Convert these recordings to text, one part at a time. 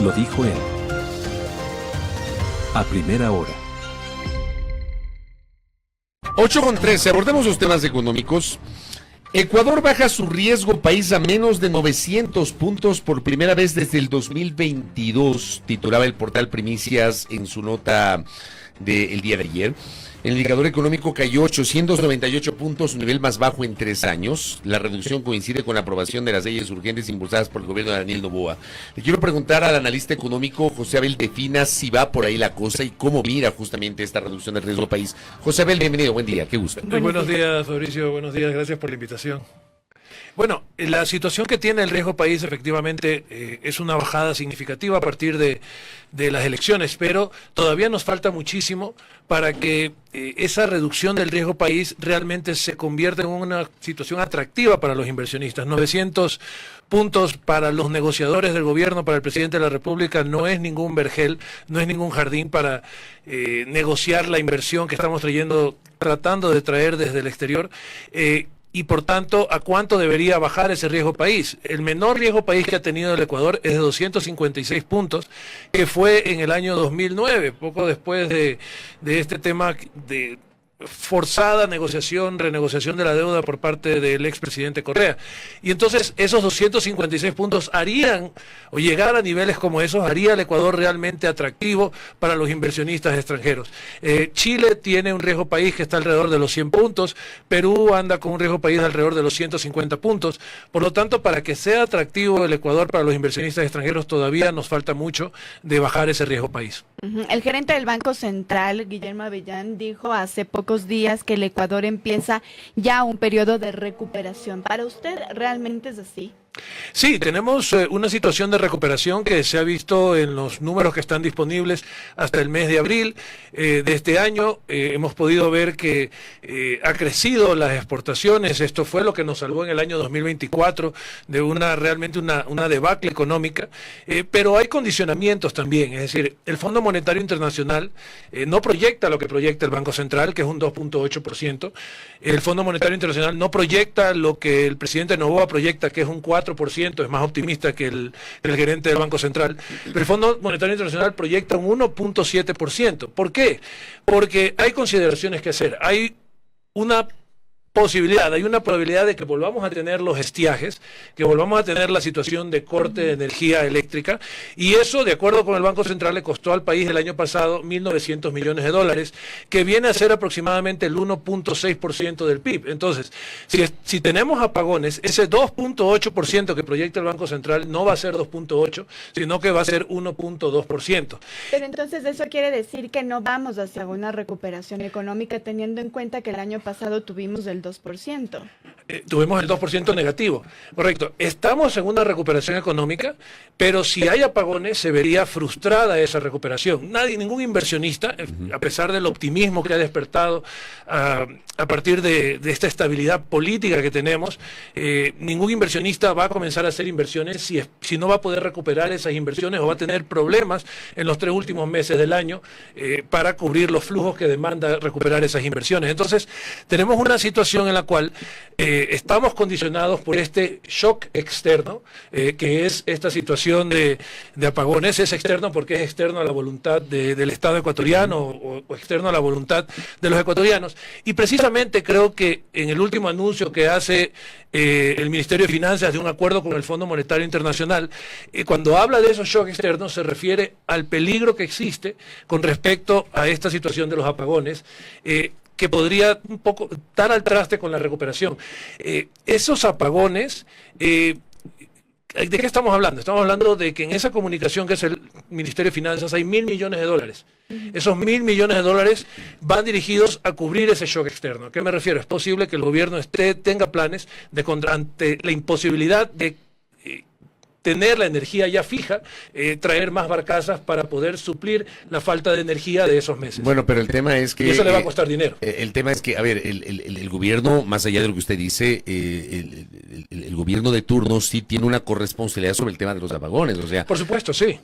Lo dijo él. A primera hora. 8:13, abordemos los temas económicos. Ecuador baja su riesgo país a menos de 900 puntos por primera vez desde el 2022, titulaba el portal Primicias en su nota del día de ayer. El indicador económico cayó 898 puntos, su nivel más bajo en 3 años. La reducción coincide con la aprobación de las leyes urgentes impulsadas por el gobierno de Daniel Noboa. Le quiero preguntar al analista económico José Abel Defina si va por ahí la cosa y cómo mira justamente esta reducción del riesgo país. José Abel, bienvenido, buen día, qué gusto. Buenos días, Fabricio, buenos días, gracias por la invitación. Bueno, la situación que tiene el riesgo país efectivamente es una bajada significativa a partir de las elecciones, pero todavía nos falta muchísimo para que esa reducción del riesgo país realmente se convierta en una situación atractiva para los inversionistas. 900 puntos para los negociadores del gobierno, para el presidente de la República, no es ningún vergel, no es ningún jardín para negociar la inversión que estamos tratando de traer desde el exterior. Y por tanto, ¿a cuánto debería bajar ese riesgo país? El menor riesgo país que ha tenido el Ecuador es de 256 puntos, que fue en el año 2009, poco después de este tema de forzada renegociación de la deuda por parte del expresidente Correa. Y entonces esos 256 puntos harían, o llegar a niveles como esos, haría al Ecuador realmente atractivo para los inversionistas extranjeros. Chile tiene un riesgo país que está alrededor de los 100 puntos, Perú anda con un riesgo país alrededor de los 150 puntos, por lo tanto, para que sea atractivo el Ecuador para los inversionistas extranjeros, todavía nos falta mucho de bajar ese riesgo país. El gerente del Banco Central, Guillermo Avellán, dijo hace pocos días que el Ecuador empieza ya un periodo de recuperación. ¿Para usted realmente es así? Sí, tenemos una situación de recuperación que se ha visto en los números que están disponibles hasta el mes de abril de este año. Hemos podido ver que ha crecido las exportaciones. Esto fue lo que nos salvó en el año 2024 de realmente una debacle económica. Pero hay condicionamientos también. Es decir, el Fondo Monetario Internacional no proyecta lo que proyecta el Banco Central, que es un 2.8%. El Fondo Monetario Internacional no proyecta lo que el presidente Noboa proyecta, que es un 4%, es más optimista que el gerente del Banco Central, pero el Fondo Monetario Internacional proyecta un 1.7%. ¿Por qué? Porque hay consideraciones que hacer. Hay una probabilidad de que volvamos a tener los estiajes, que volvamos a tener la situación de corte de energía eléctrica, y eso, de acuerdo con el Banco Central, le costó al país el año pasado 1.900 millones de dólares, que viene a ser aproximadamente el 1.6% del PIB. Entonces, si tenemos apagones, ese 2.8% que proyecta el Banco Central no va a ser 2.8, sino que va a ser 1.2%. Pero entonces eso quiere decir que no vamos hacia una recuperación económica, teniendo en cuenta que el año pasado tuvimos el 2%. Tuvimos el 2% negativo, correcto. Estamos en una recuperación económica, pero si hay apagones se vería frustrada esa recuperación. Ningún inversionista, a pesar del optimismo que ha despertado a partir de esta estabilidad política que tenemos, ningún inversionista va a comenzar a hacer inversiones si no va a poder recuperar esas inversiones o va a tener problemas en los 3 últimos meses del año para cubrir los flujos que demanda recuperar esas inversiones. Entonces, tenemos una situación en la cual estamos condicionados por este shock externo, que es esta situación de apagones. Es externo porque es externo a la voluntad del Estado ecuatoriano o externo a la voluntad de los ecuatorianos. Y precisamente creo que en el último anuncio que hace el Ministerio de Finanzas de un acuerdo con el Fondo Monetario Internacional, cuando habla de esos shocks externos se refiere al peligro que existe con respecto a esta situación de los apagones, que podría un poco dar al traste con la recuperación. Esos apagones, ¿de qué estamos hablando? Estamos hablando de que en esa comunicación que es el Ministerio de Finanzas hay 1.000 millones de dólares. Esos 1.000 millones de dólares van dirigidos a cubrir ese shock externo. ¿A qué me refiero? Es posible que el gobierno tenga planes ante la imposibilidad de tener la energía ya fija, traer más barcazas para poder suplir la falta de energía de esos meses. Bueno, pero el tema es que... Y eso le va a costar dinero. El tema es que, a ver, el gobierno, más allá de lo que usted dice, el gobierno de turno sí tiene una corresponsabilidad sobre el tema de los apagones, o sea... Por supuesto, sí.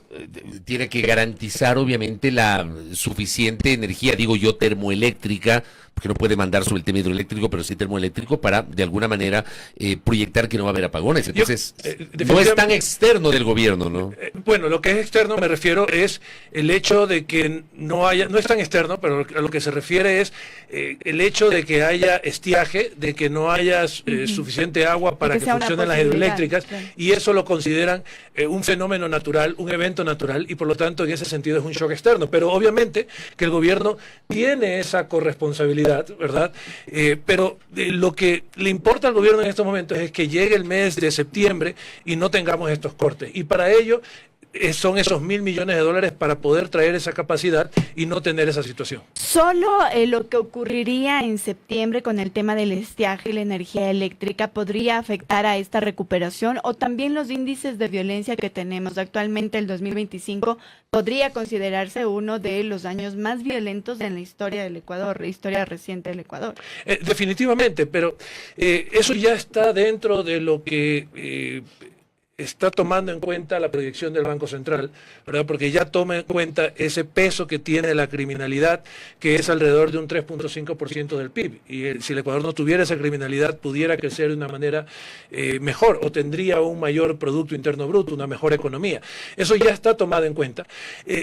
Tiene que garantizar, obviamente, la suficiente energía, digo yo, termoeléctrica, porque no puede mandar sobre el tema hidroeléctrico, pero sí termoeléctrico, para de alguna manera proyectar que no va a haber apagones. Entonces, no es tan externo del gobierno, ¿no? Bueno, lo que es externo, me refiero, es el hecho de que no es tan externo, pero a lo que se refiere es el hecho de que haya estiaje, de que no haya suficiente agua para que funcionen las hidroeléctricas, claro. Y eso lo consideran un fenómeno natural, un evento natural, y por lo tanto en ese sentido es un shock externo. Pero obviamente que el gobierno tiene esa corresponsabilidad, ¿verdad? Pero lo que le importa al gobierno en estos momentos es que llegue el mes de septiembre y no tengamos estos cortes. Y para ello son esos $1.000 millones para poder traer esa capacidad y no tener esa situación. ¿Solo lo que ocurriría en septiembre con el tema del estiaje y la energía eléctrica podría afectar a esta recuperación, o también los índices de violencia que tenemos actualmente? El 2025 podría considerarse uno de los años más violentos en la historia del Ecuador, la historia reciente del Ecuador. Definitivamente, pero eso ya está dentro de lo que está tomando en cuenta la proyección del Banco Central, ¿verdad? Porque ya toma en cuenta ese peso que tiene la criminalidad, que es alrededor de un 3.5% del PIB. Y si el Ecuador no tuviera esa criminalidad, pudiera crecer de una manera mejor, o tendría un mayor Producto Interno Bruto, una mejor economía. Eso ya está tomado en cuenta.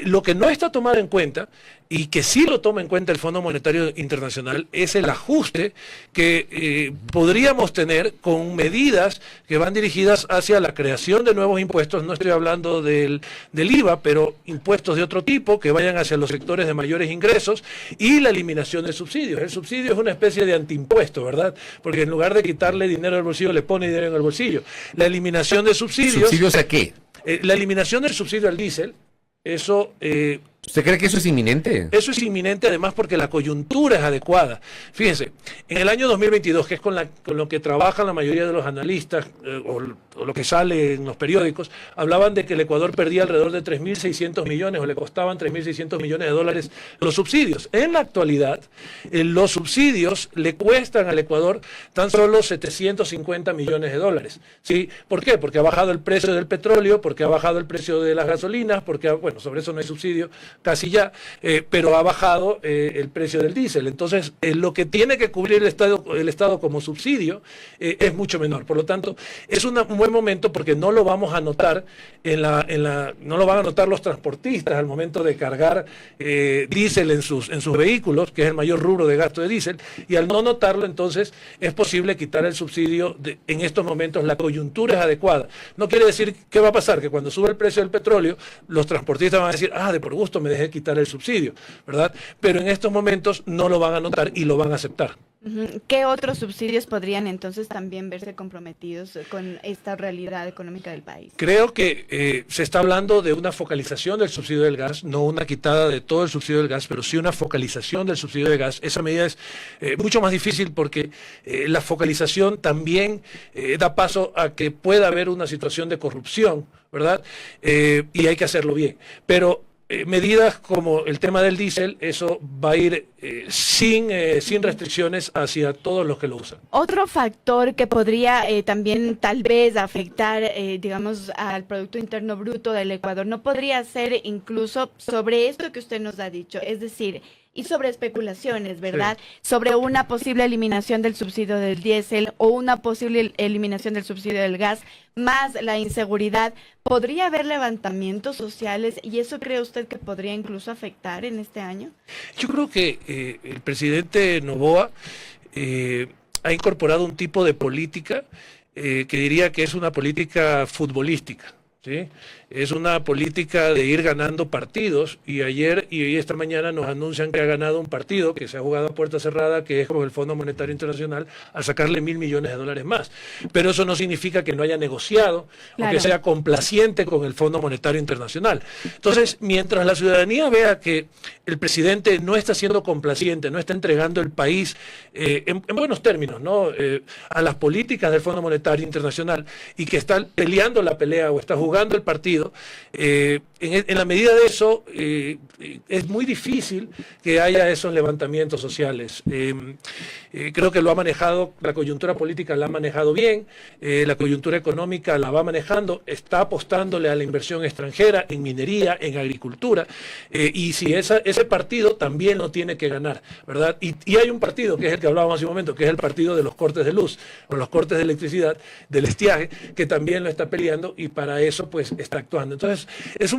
Lo que no está tomado en cuenta, y que sí lo toma en cuenta el Fondo Monetario Internacional, es el ajuste que podríamos tener con medidas que van dirigidas hacia la creación de nuevos impuestos. No estoy hablando del IVA, pero impuestos de otro tipo que vayan hacia los sectores de mayores ingresos, y la eliminación de subsidios. El subsidio es una especie de antiimpuesto, ¿verdad? Porque en lugar de quitarle dinero al bolsillo, le pone dinero en el bolsillo. La eliminación de subsidios... ¿Subsidios a qué? La eliminación del subsidio al diésel, eso... ¿Usted cree que eso es inminente? Eso es inminente, además, porque la coyuntura es adecuada. Fíjense, en el año 2022, que es con lo que trabajan la mayoría de los analistas, o lo que sale en los periódicos, hablaban de que el Ecuador perdía alrededor de 3.600 millones, o le costaban 3.600 millones de dólares los subsidios. En la actualidad, los subsidios le cuestan al Ecuador tan solo 750 millones de dólares. ¿Sí? ¿Por qué? Porque ha bajado el precio del petróleo, porque ha bajado el precio de las gasolinas, porque, bueno, sobre eso no hay subsidio casi ya, pero ha bajado el precio del diésel. Entonces, lo que tiene que cubrir el Estado como subsidio es mucho menor. Por lo tanto, es un buen momento, porque no lo vamos a notar no lo van a notar los transportistas al momento de cargar diésel en sus vehículos, que es el mayor rubro de gasto de diésel, y al no notarlo, entonces es posible quitar el subsidio. En estos momentos la coyuntura es adecuada. No quiere decir qué va a pasar, que cuando sube el precio del petróleo, los transportistas van a decir, de por gusto me dejé quitar el subsidio, ¿verdad? Pero en estos momentos no lo van a notar y lo van a aceptar. ¿Qué otros subsidios podrían entonces también verse comprometidos con esta realidad económica del país? Creo que se está hablando de una focalización del subsidio del gas, no una quitada de todo el subsidio del gas, pero sí una focalización del subsidio del gas. Esa medida es mucho más difícil, porque la focalización también da paso a que pueda haber una situación de corrupción, ¿verdad? Y hay que hacerlo bien. Pero medidas como el tema del diésel, eso va a ir sin restricciones hacia todos los que lo usan. Otro factor que podría también tal vez afectar, digamos, al Producto Interno Bruto del Ecuador, ¿no podría ser incluso sobre esto que usted nos ha dicho? Es decir, y sobre especulaciones, ¿verdad? Sí. Sobre una posible eliminación del subsidio del diésel, o una posible eliminación del subsidio del gas, más la inseguridad. ¿Podría haber levantamientos sociales, y eso cree usted que podría incluso afectar en este año? Yo creo que el presidente Noboa ha incorporado un tipo de política que diría que es una política futbolística, ¿sí? Es una política de ir ganando partidos, y ayer y esta mañana nos anuncian que ha ganado un partido que se ha jugado a puerta cerrada, que es con el Fondo Monetario Internacional, al sacarle $1.000 millones más. Pero eso no significa que no haya negociado, claro, o que sea complaciente con el Fondo Monetario Internacional. Entonces, mientras la ciudadanía vea que el presidente no está siendo complaciente, no está entregando el país en buenos términos, ¿no? A las políticas del Fondo Monetario Internacional, y que está peleando la pelea o está jugando jugando el partido, en la medida de eso, es muy difícil que haya esos levantamientos sociales. Creo que lo ha manejado, la coyuntura política la ha manejado bien, la coyuntura económica la va manejando, está apostándole a la inversión extranjera en minería, en agricultura, y si ese partido también lo tiene que ganar, ¿verdad? Y hay un partido, que es el que hablábamos hace un momento, que es el partido de los cortes de luz, o los cortes de electricidad, del estiaje, que también lo está peleando y para eso pues está actuando. Entonces,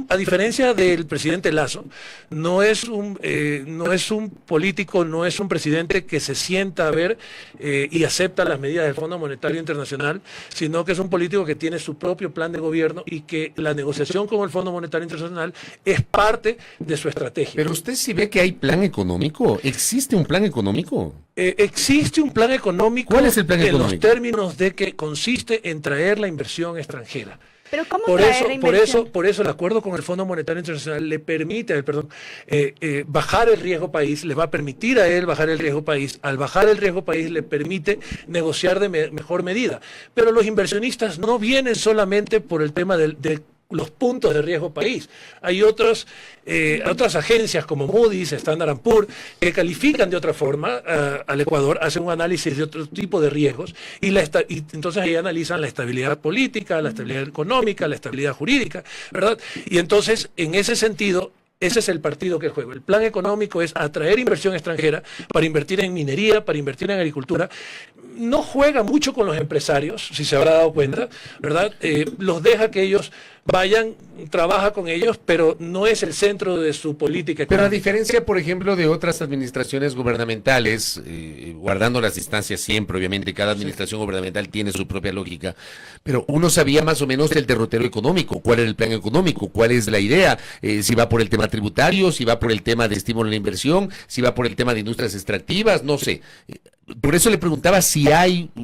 a diferencia del presidente Lasso, no es un político, no es un presidente que se sienta a ver y acepta las medidas del Fondo Monetario Internacional, sino que es un político que tiene su propio plan de gobierno y que la negociación con el Fondo Monetario Internacional es parte de su estrategia. Pero usted sí ve que hay plan económico. ¿Existe un plan económico? Existe un plan económico. ¿Cuál es el plan económico? En los términos de que consiste en traer la inversión extranjera. Pero ¿cómo por traer eso, la inversión? por eso el acuerdo con el Fondo Monetario Internacional le permite, bajar el riesgo país, le va a permitir a él bajar el riesgo país. Al bajar el riesgo país le permite negociar de mejor medida. Pero los inversionistas no vienen solamente por el tema de los puntos de riesgo país. Hay otras agencias como Moody's, Standard & Poor's, que califican de otra forma al Ecuador, hacen un análisis de otro tipo de riesgos y entonces ahí analizan la estabilidad política, la estabilidad económica, la estabilidad jurídica, ¿verdad? Y entonces, en ese sentido, ese es el partido que juega. El plan económico es atraer inversión extranjera para invertir en minería, para invertir en agricultura. No juega mucho con los empresarios, si se habrá dado cuenta, ¿verdad? Los deja que ellos vayan, trabaja con ellos, pero no es el centro de su política económica. Pero a diferencia, por ejemplo, de otras administraciones gubernamentales, guardando las distancias siempre, obviamente, cada administración gubernamental tiene su propia lógica, pero uno sabía más o menos el derrotero económico, cuál era el plan económico, cuál es la idea, si va por el tema tributario, si va por el tema de estímulo a la inversión, si va por el tema de industrias extractivas, no sé. Por eso le preguntaba si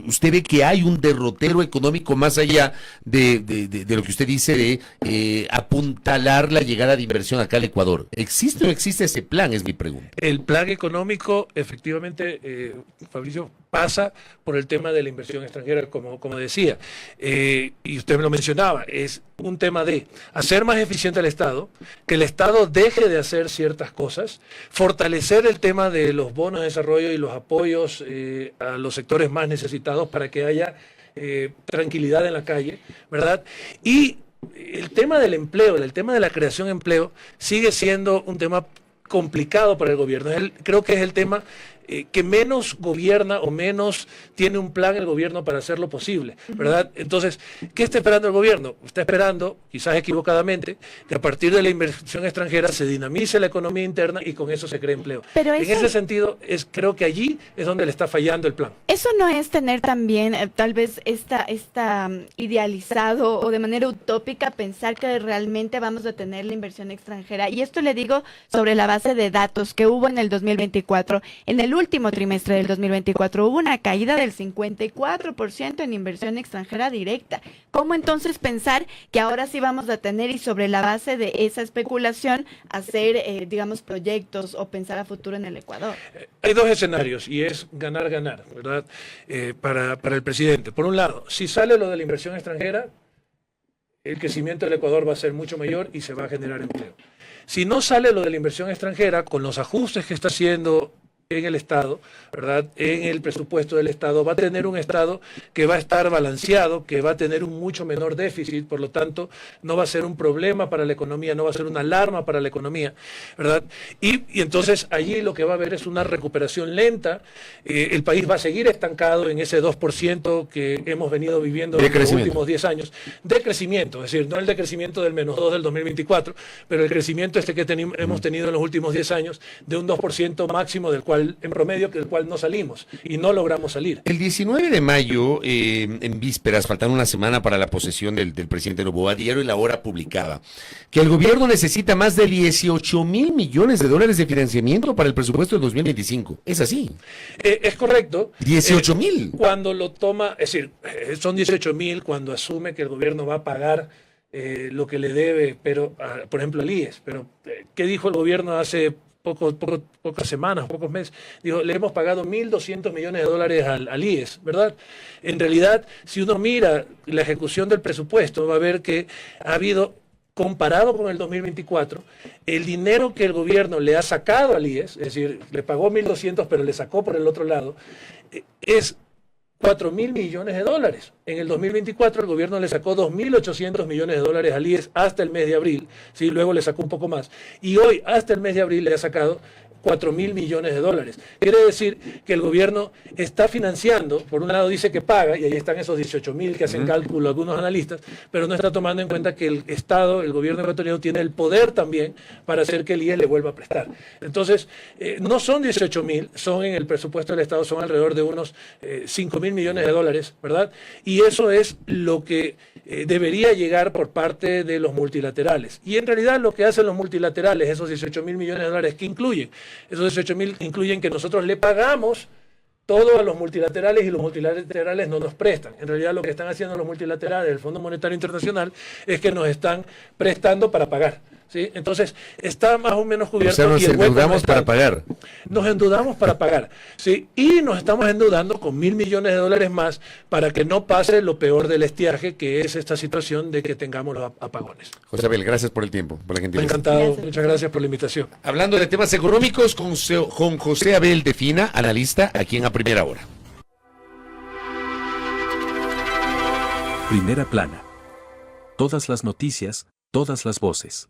usted ve que hay un derrotero económico más allá de lo que usted dice de apuntalar la llegada de inversión acá al Ecuador. ¿Existe o no existe ese plan? Es mi pregunta. El plan económico, efectivamente, Fabricio, pasa por el tema de la inversión extranjera, como decía. Y usted me lo mencionaba, es un tema de hacer más eficiente al Estado, que el Estado deje de hacer ciertas cosas, fortalecer el tema de los bonos de desarrollo y los apoyos a los sectores más necesitados para que haya tranquilidad en la calle, ¿verdad? Y el tema del empleo, el tema de la creación de empleo, sigue siendo un tema complicado para el gobierno. Creo que es el tema que menos gobierna o menos tiene un plan el gobierno para hacerlo posible, ¿verdad? Entonces, ¿qué está esperando el gobierno? Está esperando, quizás equivocadamente, que a partir de la inversión extranjera se dinamice la economía interna y con eso se cree empleo. Pero en ese sentido, creo que allí es donde le está fallando el plan. Eso no es tener también tal vez esta idealizado o de manera utópica pensar que realmente vamos a tener la inversión extranjera. Y esto le digo sobre la base de datos que hubo en el 2024. En el último trimestre del 2024 hubo una caída del 54% en inversión extranjera directa. ¿Cómo entonces pensar que ahora sí vamos a tener y sobre la base de esa especulación hacer, digamos, proyectos o pensar a futuro en el Ecuador? Hay dos escenarios y es ganar, ¿verdad? Para el presidente. Por un lado, si sale lo de la inversión extranjera, el crecimiento del Ecuador va a ser mucho mayor y se va a generar empleo. Si no sale lo de la inversión extranjera, con los ajustes que está haciendo en el Estado, ¿verdad? En el presupuesto del Estado, va a tener un Estado que va a estar balanceado, que va a tener un mucho menor déficit, por lo tanto, no va a ser un problema para la economía, no va a ser una alarma para la economía, ¿verdad? Y entonces allí lo que va a haber es una recuperación lenta, el país va a seguir estancado en ese 2% que hemos venido viviendo en los últimos 10 años, de crecimiento, es decir, no el decrecimiento del -2 del 2024, pero el crecimiento que hemos tenido en los últimos 10 años, de un 2% máximo del cual en promedio, del cual no salimos y no logramos salir. El 19 de mayo, en vísperas, faltando una semana para la posesión del presidente Noboa, Diario y La Hora publicaba que el gobierno necesita más de 18,000 millones de dólares de financiamiento para el presupuesto del 2025. ¿Es así? Es correcto. 18,000. Cuando lo toma, es decir, son 18,000 cuando asume que el gobierno va a pagar lo que le debe, pero por ejemplo, el IES. Pero, ¿qué dijo el gobierno hace pocas semanas, pocos meses, dijo, le hemos pagado $1.200 millones al IES, ¿verdad? En realidad, si uno mira la ejecución del presupuesto, va a ver que ha habido, comparado con el 2024, el dinero que el gobierno le ha sacado al IES, es decir, le pagó 1.200, pero le sacó por el otro lado, es 4.000 millones de dólares. En el 2024 el gobierno le sacó 2.800 millones de dólares al IES hasta el mes de abril, ¿sí? Luego le sacó un poco más. Y hoy, hasta el mes de abril, le ha sacado 4.000 millones de dólares. Quiere decir que el gobierno está financiando, por un lado dice que paga, y ahí están esos 18.000 que hacen cálculo algunos analistas, pero no está tomando en cuenta que el Estado, el gobierno ecuatoriano, tiene el poder también para hacer que el IES le vuelva a prestar. Entonces, no son 18.000, son en el presupuesto del Estado, son alrededor de unos 5.000 millones de dólares, ¿verdad? Y eso es lo que debería llegar por parte de los multilaterales. Y en realidad lo que hacen los multilaterales, esos 18.000 millones de dólares, ¿qué incluyen? Esos 18.000 incluyen que nosotros le pagamos todo a los multilaterales y los multilaterales no nos prestan. En realidad lo que están haciendo los multilaterales, el Fondo Monetario Internacional, es que nos están prestando para pagar, ¿sí? Entonces está más o menos cubierto. O sea, nos endeudamos para pagar. Nos endeudamos para pagar, ¿sí? Y nos estamos endeudando con 1.000 millones de dólares más para que no pase lo peor del estiaje, que es esta situación de que tengamos los apagones. José Abel, gracias por el tiempo, por la gentileza. Encantado, Gracias. muchas gracias por la invitación. Hablando de temas económicos con José Abel de Fina, analista aquí en A Primera Hora. Primera plana. Todas las noticias, todas las voces.